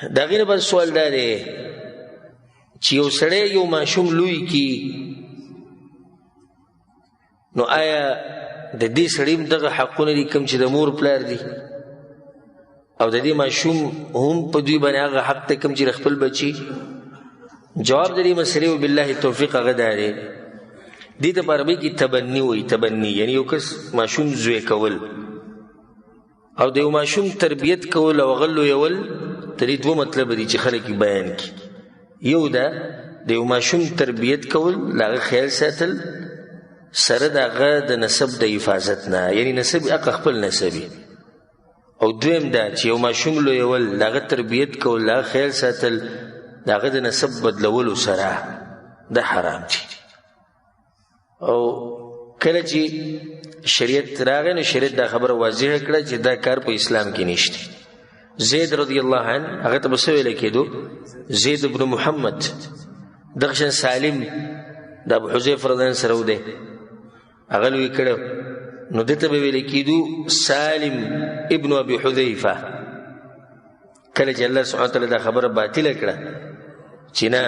د هغې نه بل سوال دا دی چې یو سړی یو ماشوم لوی کی نو آیا د دې سړي هم دغه حقونه دي کوم چې د مور پلار دي او د دې ماشوم هم په دوی باندې هغه حق دی کوم چې د خپل بچي؟ جواب د دې مسلې وبالله توفیق هغه دا دی دې ته په عربي کې تبني وایي. تبني یعنی یو کس ماشوم زوی کول او د یو ماشوم تربیت کول او هغه لویول د دې دوه مطلب دي چې خلک یې بیان کړي. یو دا د یو ماشوم تربیت کول د هغه خیال ساتل سره د هغه د نسب د حفاظت نه یعنی نسب هغه خپل نسبي. او دویم دا چې یو ماشوم لویول د هغه تربیت کول د هغه خیال ساتل د هغه د نسب بدلولو سره دا حرام دي. او کله چې شریعت راغی نو شریعت دا خبره واضحه کړه چې دا کار په اسلام کې نشته. زید رضی الله عنه هغه ته به څه ویل کېدو؟ زید بن محمد. دغه شان سالم د ابو حذیفه رضی الله عنه سره و دی هغه لوی کړه نو دته به ویل کېدو سالم ابن ابي حذیفه. کله چې الله سبحانه وتعالی دا خبره باطله کړه چې نه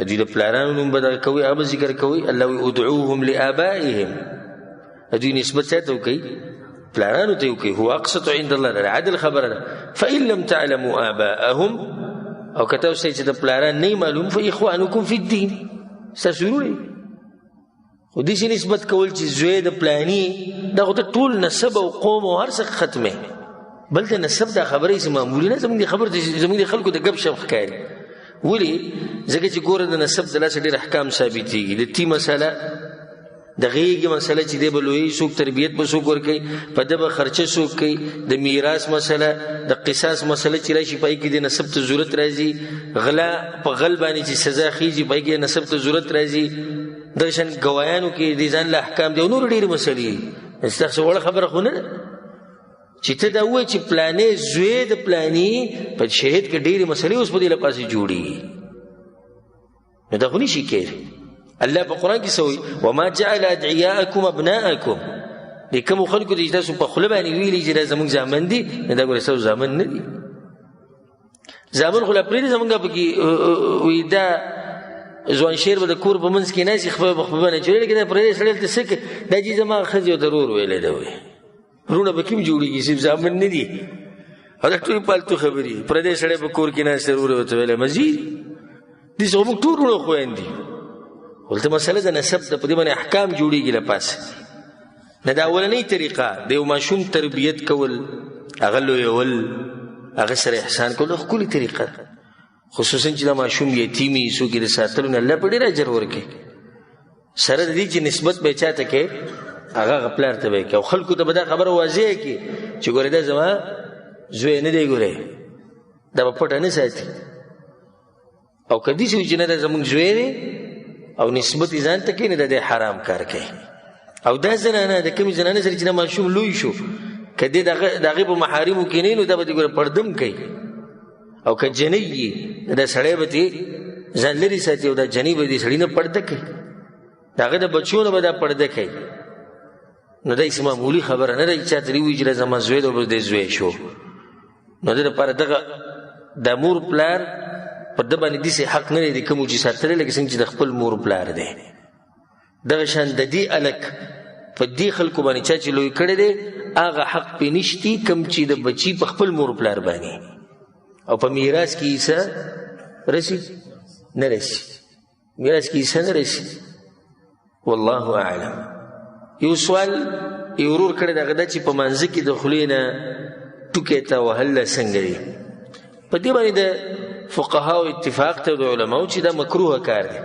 دوی د پلارانو نوم به دغه کوي هغه به ذکر کوي الله وی ادعوهم لآبائهم دوی نسبت چاته وکوي؟ پلارانو ته وکوي. هو اقسط عند الله دا عدل خبره ده. فإن لم تعلموا آباءهم او که تاسو چې د پلاران نه معلوم فإخوانکم فی الدین ستاسو ورور خو داسې نسبت کول چې زوی د پلاني دغه ته ټول نسب او قوم او هر څه ختمه بل ته نسب دا خبره یې معمولي نه زموږ د خبر زموږ د خلکو د ګپ شپ ښکاري. ولې؟ ځکه چې ګوره د نسب د لاسه ډېر احکام ثابتېږي. د تی مسله د غېږې مسله چې دی به لویوي څوک تربیت به څوک ورکوي په ده به خرچه څوک کوي. د میراث مسله د قصاص مسله چې راشي په هغې کې د نسب ته ضرورت راځي. غلا په غل باندې چې سزا خیږي په هغې کې د نسب ته ضرورت راځي. دغه شان ګوایانو کې د ځان له احکام دی او نور ډېرې مسلې ستاسو وړه خبره خو نه ده چې ته دا ووایې چې پلانې زوی د پلاني په شهید کې ډېرې مسلې اوس په دې لپاسې جوړېږي نو دا خو نشي کېدی. الله په قرآن کې څه وایي؟ وما جعل ادعیاءکم ابناءکم. د کومو خلکو چې تاسو په خوله باندې ویلي چې دا زموږ زامن دي نو دا ګوره ستاسو زامن نه دي. زامن خو لا پرېږدي زموږ پکې وایي دا ځوان شیر به د کور په منځ کې ناستي خپله به باندې چورې لکه دا پردی سړی هلته څه کوي دا چې زما ښځې ورته رور ویلی ده وایي وروڼه به کوم جوړېږي صرف زامن نه دي او دا ټولې پالتو خبرې پردی سړی په کور کې ناست رور ورته ویلی مزید داسې خو موږ ټول وروڼه خویندې ولته مسله د نسب ده په دې باندې احکام جوړېږي له پاسه نه دا اولنۍ طریقه د یو ماشوم تربیت کول هغه لویول هغه سره احسان کول ښکلې طریقه ده خصوصا چې دا ماشوم یتیمي څوک یې د ساتلو نه الله په ډېر اجر ورکوي سره د دې چې نسبت به یې چاته کوي هغه هغه پلار ته به یې کوي او خلکو ته به دا خبره واضحه کړي چې ګورې دا زما زوی نه دی ګورې دا به پټه نه ساتي او که داسې وي چې نه دا زموږ زوی دی او نسبت یې ځان ته کوي نه دا دی حرام کار کوي. او دا زنانه د کومې زنانې سره چې دا ماشوم لوی شو که دې د هغې په محارمو کې نه نو دا به دې ګوره پردم کوي او که جنۍ یې دا سړی به ترې ځان لرې ساتي او دا جنۍ به دې سړي نه پرده کوي د هغه د بچو نه به دا پرده کوي نو دا هېڅ معمولي خبره نه ده چې چا ترې ووایي چې دا زما زوی ده او بس دی زوی شو نو د دپاره دغه د مور پلار په ده باندې داسې حق نه دی د کومو چې ساتلی لکه څنګه چې د خپل مور پلار دی. دغه شان د دې الک په دې خلکو باندې چا چې لوی کړی دی هغه حق پې نشتي کوم چې د بچي په خپل مور پلار باندې او په میراث کې حصه رسي نه رسي میراث کې حصه نه رسي والله اعلم. یو سوال یو ورور کړی د هغه دا چې په مانځه کې د خولې نه ټوکې ته وهل څنګه دي؟ په دې باندې د فقهاو اتفاق ته د علماو چې دا مکروه کار دی.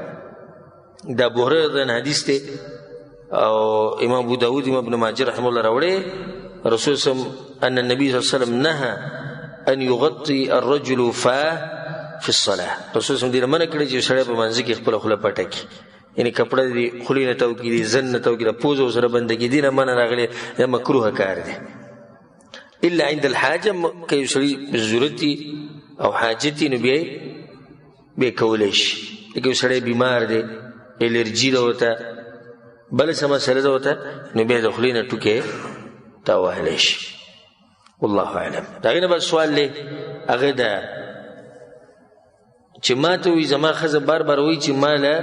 دا ابو هریره حدیث دی او امام ابو داود امام ابن ماجه رحمه الله راوړی رسول صلی الله ان النبي صلی الله علیه وسلم نهى ان یغطي الرجل فاه فی الصلاه. رسول صلی الله علیه وسلم منع کړی چې سړی په منځ کې خپله خوله پټه کړي یعنی کپړه دې خولې نه تاو کړي زن نه تاو کړي پوزو سره بنده کړي دې نه منع راغلی دا مکروه کار دی الا عند الحاجه که یو سړي ضرورت او حاجت نو بیا یې کولی شي لکه یو سړی بیمار دی الرجي ده ورته بله څه مسله ده ورته نو بیا د خولې نه ټوکې تاوهلی شي والله اعلم. د هغې نه بل سوال دی هغه د چې ما ته وایي زما ښځه بار بار وایي چې ما له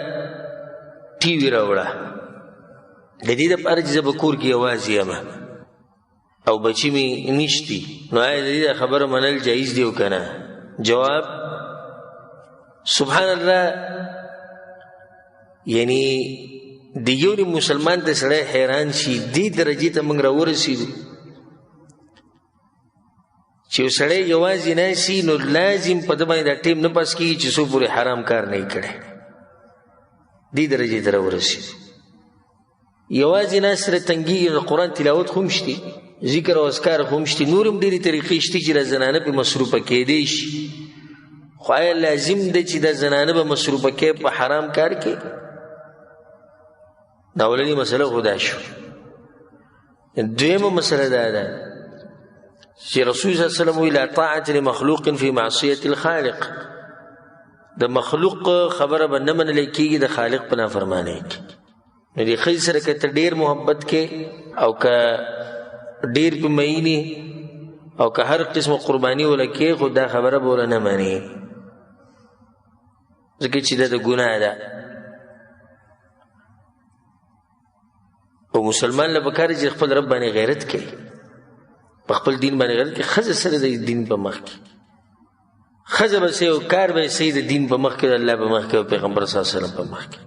ټي وي راوړه د دې دپاره چې زه به کور کې یوازې یم او بچي مې نشتي، نو آیا د دې خبره منل جایز دی او که نه؟ جواب سبحان الله، یعنی د یو مسلمان ته سړی حیران شي دې درجې ته موږ راورسېدو چې یو سړی یوازې ناسي نو لازم په ده باندې دا ټیم نه پاس کېږي چې څو پورې حرام کار نه یې کړی. دې درجې ته راورسېدو. یوازې ناست سره تنګېږي، د قرآن تلاوت خو هم شتي، ذکر او اذکار خو هم شتي، نور هم ډېرې طریقې شتي چې دا زنانه پې مصروفه کېدی شي، خو آیا لازم دی چې دا زنانه به مصروفه کې په حرام کار کې؟ دا اولنی مسله خو دا شو. دویمه مسله دا ده چې رسول صلی الله علیه وسلم وایي لا طاعة لمخلوق فی معصیة الخالق، د مخلوق خبره به نه منلی کېږي د خالق په نافرمانۍ کې. نو دې ښځې سره که ته ډېر محبت کې او که ډېر پې مینې او که هر قسمه قرباني وله کې، خو دا خبره به وله نه منې ځکه چې دا د ګناه ده. او مسلمان له پکار چې خپل رب باندې غیرت کوي، په خپل دین باندې غیرت کوي. ښځه سره د دین په مخ کې ښځه به صحیح او کار به صحیح د دین په مخ کې، د الله په مخ کې او پیغمبر صلی الله علیه وسلم په مخ کې.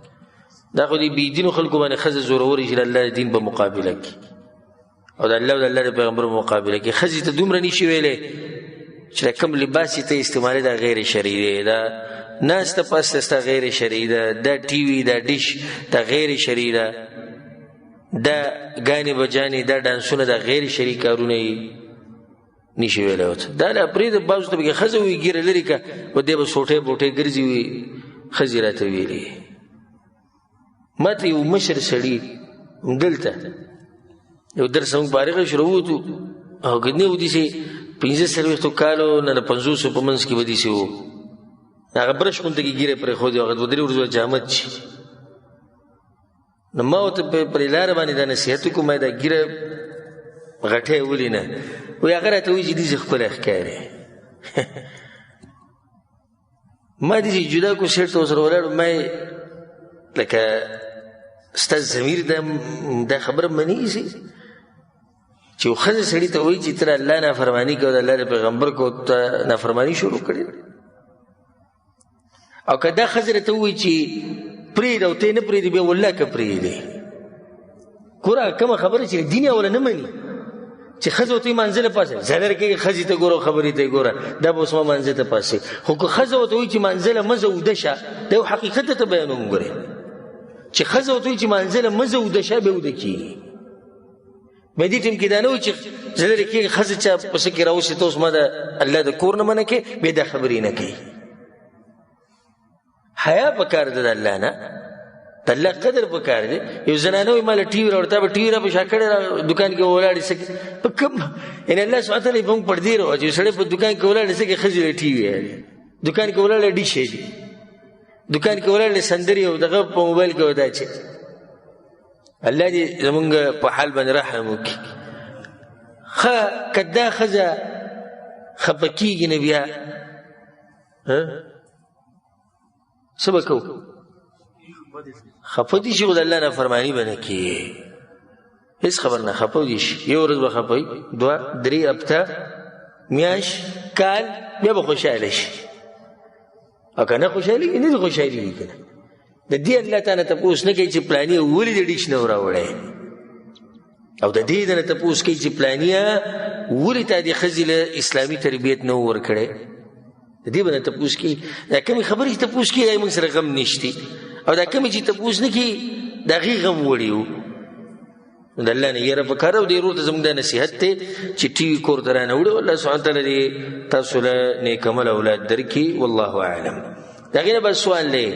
دا خو دې بې دینو خلکو باندې ښځه زورورې چې د الله د دین په مقابله کې او د الله او د الله د پیغمبر په مقابله کې. ښځې ته دومره نشي ویلی چې کوم لباس چې ته استعمالوي دا غیر شرعي دی، دا ناسته پاسته ستا غیر شرعي ده، دا ټي وي دا ډش دا غیر شرعي ده، دا ګانې بجانې دا ډانسونه دا غیر شرعي کارونه یې نشي ویلی ورته. دا لا پرېږده، بعضو ته پکې ښځه وایي ږیره لرې کړه، و دی به سوټۍ بوټۍ ګرځي وي. ښځې راته ویلي ما ته یو مشر سړي دلته یو درس موږ فارغه شو راووتو او که نه و داسې 15 کالو نه د 50 په منځ کې به داسې و، هغه برش غونته کې ږیره پرېښودې هغه 2-3 ورځې جامد شي. نو ما ورته پرې لاره باندې دا نصیحت وکړو، ما دا ږیره غټۍ ولې نه وایي هغه راته وایي چې داسې ښکلی ښکارې. ما داسې جدا کو سیټ ته ورسره ولاړو، ما لکه ستا ضمیر دا خبره منېږي چې یو ښځه سړي ته وایي چې ته د الله نافرماني کوه، د الله د پیغمبر کو ته نافرماني شروع کړې. او که دا ښځه راته ووایي چې پرېږده او ته یې نه پرېږدې، بیا والله که پرېږدې. ګوره کومه خبره چې دین یې اوله نه مني چې ښځه ورته وایي مانځه له پاسه زدر کېږي، ښځې ته ګوره خبرې ته یې ګوره دا به اوس ما مانځه ته پاسې. خو که ښځه ورته وایي چې مانځه له مزه اوده شه، دا یو حقیقت ته بیانوم. ګورې چې ښځه ورته وایي چې مانځه له مزه اوده شه، بیا اوده کېږي. بیا دې ټیم کې دا نه وایي چې زه لرې کېږي ښځه چا پسه کې راوسې ته اوس ما د الله د کور نه منع کې، بیا دا خبرې نه کوي. حیا پکار ده د الله نه، د الله قدر پکار دی. یو زنانه وایي ما له ټي وي راوړه، تا به ټي وي را په شا کړی دوکان کې ولاړې څه په کوم یعنې الله سبحانه وتعالی یې په موږ پردې راواچوي. سړی په دوکان کې ولاړې څه کې ښځې له ټي وي دی، دوکان کې ولاړې ډیشې دي، دوکان کې ولاړې سندرې او دغه په موبایل کې ودا چې الله دې زمونږ په حال باندې رحم وکړي. ښه که دا ښځه خفه کېږي نه بیا څه به کوو؟ خفه دي شي خو د الله نافرماني به نه کېږي، هېڅ خبر نه. خفه دي شي، یو ورځ به خفه وي، 2-3 هفته میاشت کال، بیا به خوشحاله شي. او که نه خوشحالېږي نه دې خوشحالېږي که نه. د دې الله تعالی تپوس نه کوي چې پلاني ولې د ډیش نه راوړی، او د دې نه تپوس کوي چې پلانیه ولې تا دې ښځې له اسلامي تربیت نه ورکړی. د دې به نه تپوس کوي. دا کومې خبرې چې تپوس کوي دا موږ سره غم نشتی، او دا کومې چې تپوس نه کوي د هغې غم وړي وو. د الله نه یره پکار او دې ورور ته زموږ دا نصیحت دی چې ټي وي کور ته رانه وړي. الله سبحانه وتعالی دې تاسو له نیک عمل اولاد درکړي، والله اعلم. د هغې نه بل سوال دی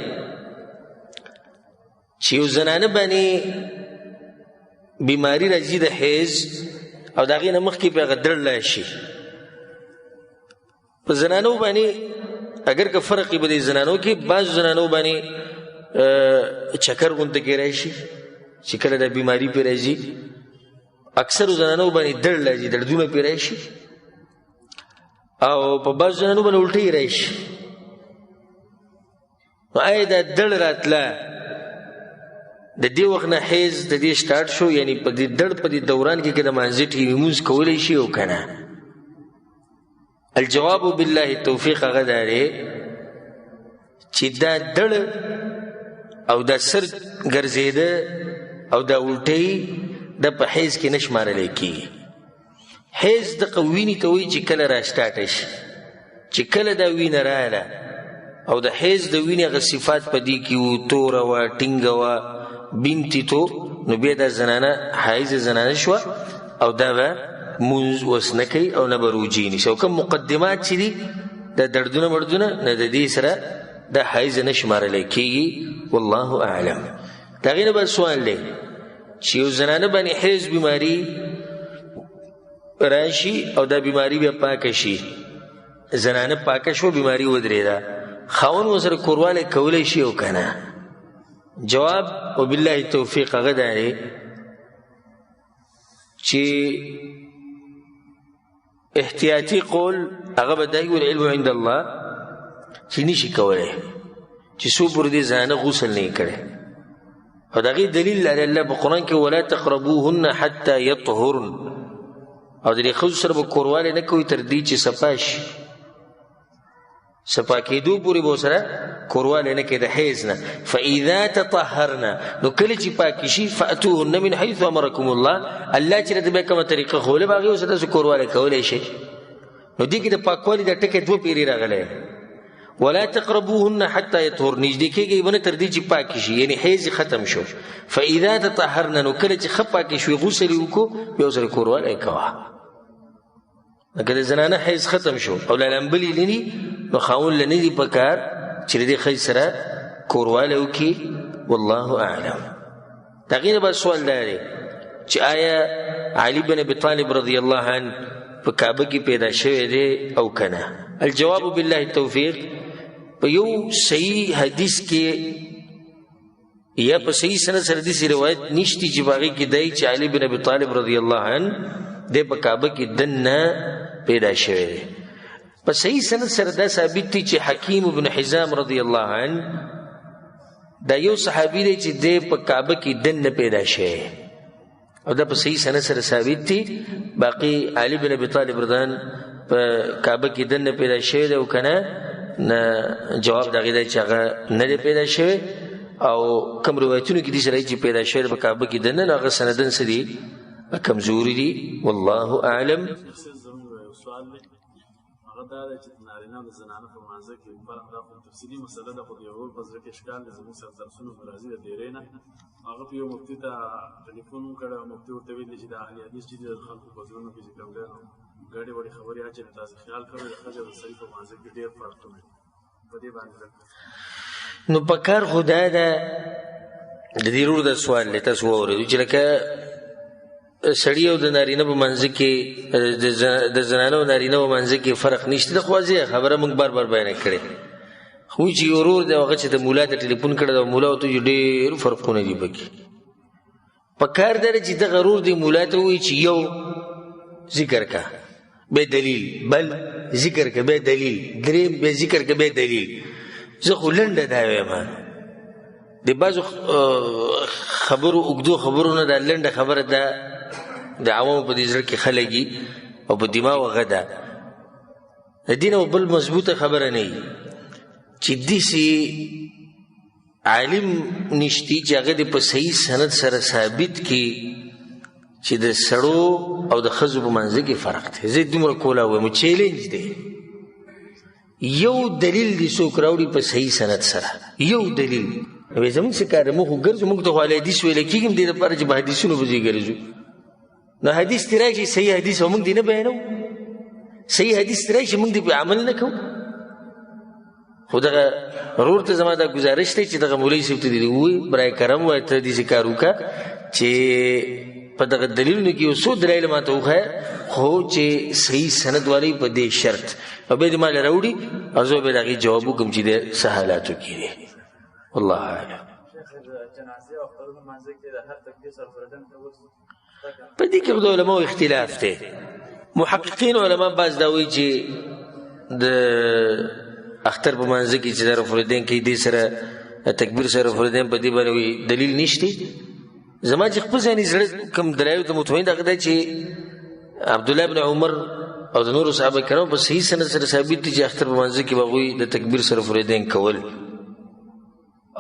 چې یو زنانه باندې بیماري راځي د حیض او د هغې نه مخکې پې هغه درړلی شي. په زنانو باندې اگر که فرق یې په دې زنانو کې، بعضو زنانو باندې چکر غونته کې راشي چې کله د بیماري پې راځي، اکثرو زنانو باندې درد راځي، دردونه پې راشي، او په بعضو زنانو باندې الټۍ راشي. نو آیا دا دړ راتله د دې وخت نه حیض د دې سټارټ شو، یعنی په دې دړ په دې دوران کې که د مانځه ټیم لمونځ کولی شي او که نه؟ الجواب بالله توفیق هغه دا دی چې دا دړ او دا سر ګرځېده او دا الټۍ د په حیض کې نه شمارلی کېږي. حیض دغه وینې ته وایي چې کله را سټاټه شي، چې کله دا وینه راغله او د حیض د وینې هغه صفات په دې کې وو، توره وه، ټینګه وه، بینتي تو، نو بیا دا زنانه حایض زنانه شوه او دا به مونځ اوس نه کوي او نه به روجې نیسي. او کوم مقدمات چې دي دا دردونه مردونه نه د دې سره دا حایض نه شمارلی کېږي. والله اعلم. د هغې نه به سوال دی چې یو زنانه باندې حیض بیماري راشي او دا بیماري بیا پاکه شي، زنانه پاکه شو، بیماري ودرېده، خاوند ورسره کوروالی کولی شي او که نه؟ جواب وبالله توفیق هغه دا دی چې احتیاطي قول هغه به دا وي والعلم عند الله چې نشي کولی چې څو پورې دې زنانه غسل نه یې کړی. او د هغې دلیل لري الله په قرآن کې ولا تقربوهن حتی یطهرن، او د دې ښځو سره به کوروالی نه کوي تر دې چې صفا شي، صفا کېدو پورې به ورسره کوروالی نه کوي د حیض نه. فاذا تطهرنا، نو کله چې پاکې شي فاتوهن من حیث امرکم الله، الله چې راته بیا کومه طریقه ښوولې به هغې ورسره تاسو کوروالی کولی شئ. نو دې کې د پاکوالي دا ټکی دوه پیرې راغلی، ولا تقربوهن حتى يطهرن، نږدې کېږئ به نه تر دې چې پاکې شي، یعنې حیض ختم شو. فاذا تطهرن، نو کله چې ښه پاکې شوې غسل یې وکړو بیا ورسره کوروالی کوه. لکه د زنانه حیض ختم شو او لامبلې نه دي، نو خاوند له نه دي په کار چې د دې ښځې سره کوروالی وکړي. والله اعلم. د هغې نه به سوال دا دی چې آیا علي بن ابي طالب رضی الله عنه په کعبه کې پیدا شوی دی او که نه؟ الجواب بالله التوفیق، په یو صحیح حدیث کې یا په صحیح سند سره داسې روایت نشتی چې په هغې کې دی چې علي بن ابي طالب رضی الله عنه دی په کعبه کې دننه پیدا شوی دی. په صحیح سند سره دا ثابت دی چې حکیم بن حزام رضی الله عنه دا یو صحابي دی چې دی په کعبه کې دننه پیدا شوی، او دا په صحیح سند سره ثابت دی. باقي علي بن ابي طالب رضی الله عنه په کعبه کې دننه پیدا شوی دی او که نه؟ نه، جواب د هغې دی چې هغه نه دی پیدا شوی. او کوم روایتونو کې دي چې راځي چې پیدا شوی دی په کعبه کې دننه، نو هغه سندن څه دي؟ کمزوري دي. والله اعلم. هغه دا دی چې نارینه د زنانه په مانځه کې فرق دا خو تفصیلي مسله ده، خو د یو په زړه کې اشکال دی. زموږ سره درسونه به راځي د ډېرۍ نه. هغه په یو مفتي ته ټلیفون وکړی او مفتي ورته ویل چې د اهل حدیث چې د خلکو په زړونو کې چې کوم دی نو ګډې وړې خبرې اچوي. تاسو خیال کوئ د ښځې او د سړي په مانځه کې ډېر فرقونه دي، په دې باندې نو په کار خو دا ده د دې ورور د سوال دی تاسو واورېدو چې لکه سړي او د نارینه په منځ کې د زنانه او نارینه په منځ کې فرق نشته. د خو واضحه خبره موږ بار بار بیانه کړې، خو چې یو ورور دی هغه چې د مولا ته ټلیفون کړی د مولا ورته وایي ډېر فرقونه دي پکې. په کار دا دی چې دغه ورور دی مولا ته ووایي چې یو ذکر کا بے دلیل، بل ذکر کا بے دلیل، دریم بے ذکر کا بے دلیل. زه خو لنډه دا وایم د بعضو خبرو اوږدو خبرو نه دا لنډه خبره ده د عوامو په دې زړه کې خلګي او په دماغ هغه ده د دین او بل مضبوطه خبره نه وي چې داسې عالم نشتی چې هغه د په صحیح سند سره ثابت کړي چې د سړو او د ښځو په منځ کې فرق دی. زه دومره کولی وایم چیلنج دی. یو دلیل دی څوک راوړي په صحیح سند سره، یو دلیل. نو زموږ څه کار دی؟ موږ خو ګرځو، موږ ته خو حدیث ویلی کېږي دې دپاره چې په حدیثونو پسې ګرځو. نو حدیث ترې راشي صحیح حدیث او موږ دې نه بیانوو، صحیح حدیث ترې راشي موږ دې پې عمل نه کوو. خو دغه ورور ته زما دا ګزارش دی چې دغه مولوي صاحب ته دې ووایي برای کرم وایي ته داسې کار وکړه چې په دغه دلیلونو کې یو څو دلایل ماته وښایه، خو چې صحیح سند والی په دې شرط، او بیا دې ماله راوړي او زه به د هغې جواب وکړم چې د څه حالاتو کې دی. والله اعلم. په دې کې خو د علماو اختلاف دی. محققین علما بعض دا وایي چې د اختر په منځ کې چې د رفع الیدین کې دې سره تکبیر سره رفع الیدین په دې باندې دلیل نشته. زما چې خپل ځاني زړه کوم درایو ته مطمئن ده چې عبد الله بن عمر او د نورو صحابه کرام په صحیح سند سره ثابت دي چې اختر په منځ کې هغوی د تکبیر سره رفع الیدین کول.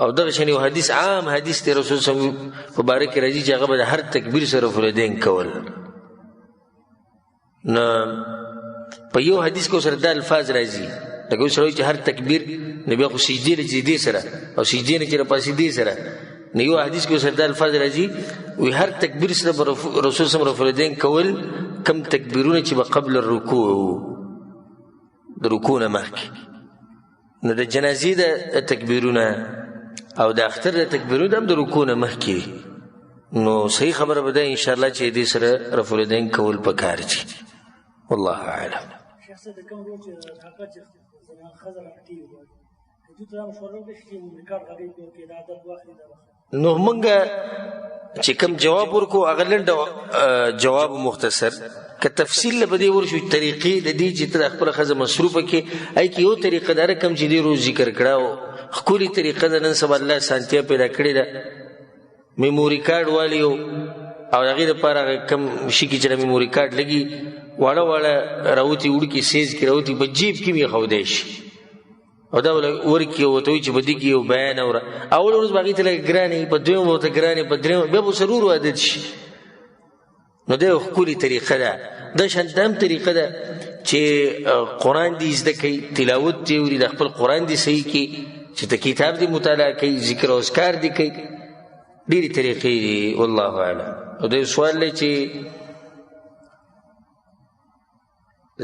او دغه شان یو حدیث عام حدیث دی رسول صلی الله علیه وسلم په باره کې راځي چې هغه به د هر تکبیر سره رفع الیدین کول. نو په یو حدیث کې سره دا الفاظ راځي لکه اوس چې هر تکبیر نبی خو سجدې نه چې دې سره او سجدې نه چې راپاسې دې سره، نو یو حدیث کې سره دا الفاظ راځي وی هر تکبیر سره رسول صلی الله علیه وسلم رفع الیدین کول کم تکبیرونه چې به قبل الرکوع د رکوع نه مخکې. نو د جنازې د تکبیرونه او د اختر د تکبیرونه هم د رکوع نه مخکې. نو صحیح خبره به ده انشاءالله چې دې سره رفع الیدین کول پکار دي. والله اعلم. نو مونږ چې کوم جواب ورکو هغه لنډ جواب مختصر که تفصیل له بدی ورشو طریقې د دې چې تر خپل خزه مصروفه کې ای کې یو طریقه دار کم چې دی روز ذکر کړهو خولي طریقه د نن سبا الله سانتیا پیدا کړی ده میموري کارت والیو او هغه لپاره کم شي کې چې میموري کارت لګي واړه واړه راوتی وړ کې سیز کې راوتی په جیب کې می خو دیش او دا ورکی او ته چې بدی کې یو بیان اور اول ورځ باغی ته ګرانی په دویم وته ګرانی په دریم به سرور عادت شي. نو دا خولي طریقه ده. د شندم طریقه ده چې قران دې زده کوي تلاوت دې وري د خپل قران دې صحیح کې چې ته کتاب دې مطالعه کوي ذکر او اذکار دې کوي ډېری طریقې دي. والله اعلم. او دا سوال لې چې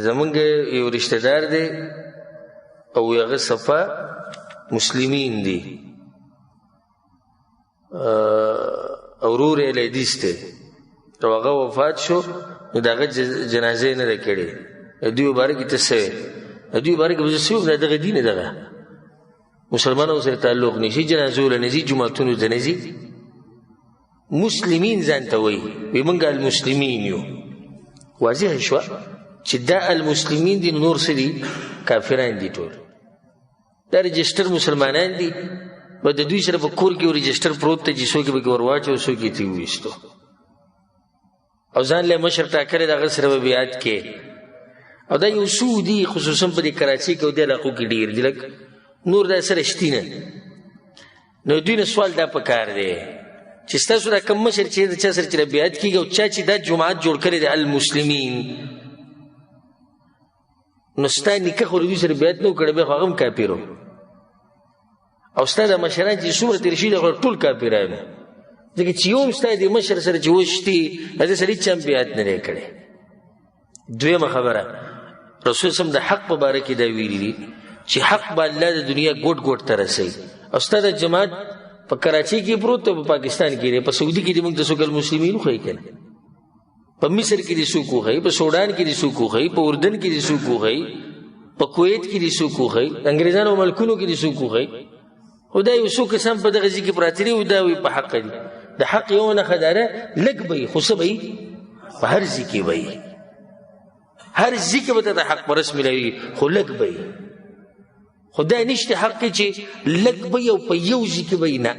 زمونږ یو رشتہ دار دی او هغه صفا مسلمین دي او ورور یې لیدیس دی او هغه وفات شو نو د هغه جنازې نه ده کړې. دوی مبارک ته څه دوی مبارک به څه نه دغه دین دغه مسلمانانو سره تعلق نشي جنازو له نزي جمعتونو ته نزي مسلمین ځان ته وایي وي موږ المسلمین یو. واضح شو چې دا المسلمین دي نور څه دي کافران دي ټول دا رجسټر مسلمانان دي به د دوی سره په کور کې رجسټر پروت ته چې څوک به ورواچو څوک یې تی وېستو او ځان له مشر ټاکلې دغه سره به بیعت کې. او دا یو سعودي خصوصا په کراچۍ کې او د علاقو کې ډېر دي لکه نور دا سره شتي نه. نو دوی نه سوال دا پکار دی چې ستاسو دا کم مشر چې د چا سره چې بیعت کېږي او چا چې دا جماعت جوړ کړی دی المسلمین نو ستا نکاح خو دوی سره بیعت نه وکړی بیا خو هغه هم کافر و او ستا د مشران چې څومره تېر شوي دي ټول کافران ځکه چې یو هم ستا د مشر سره چې وشتي هغې سره هېچا هم بیعت نه دی کړی. دویمه خبره رسول صلی د حق په باره کې دا ویلي دي چې حق به الله د دنیا ګوټ ګوټ ته رسوي. او ستا د جماعت په کراچۍ کې پروت دی په پاکستان کې دی په سعودي کې دې موږ د څوک المسلمین وښیي که نه په مصر کې دې څوک وښیي په سوډان کې دې څوک وښیي په اردن کې دې څوک وښیي په کویت کې دې څوک وښیي انګریزانو ملکونو کې دې څوک وښیي. خو دا یو څو کسان په دغه ځای کې پراته دي او دا وایي په حق دي. د حق یو نښه داره لږ به یي خو څه به یي په هر ځای کې به یي هر ځای کې به ته د حق پرست ملوي خو لږ به یي. خو دا نشته حق کې چې لږ به یي او په یو ځای کې به یي نه.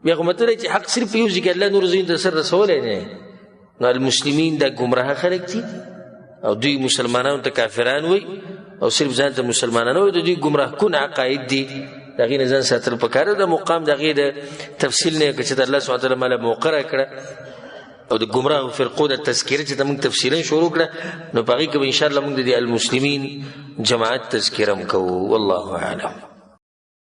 بیا خو مطلب چې حق صرف په یو ځای کې الله نور ځایونو ته سر رسولی نه. نو المسلمین دا ګمراه خلک دي او دوی مسلمانانو ته کافران وایي او صرف ځان ته مسلمانان وایي د دوی ګمراه کن عقاید دي. د هغې نه ځان ساتل پکار ده. د مقام د هغې د تفصیل نه که چې د الله سبحانه وتعالی ماله موقع راکړه او د ګمراه فرقو د تذکره چې ته موږ تفصیلا شروع کړه نو په هغې کې به انشاءالله موږ د المسلمین جماعت تذکره هم کوو. والله اعلم.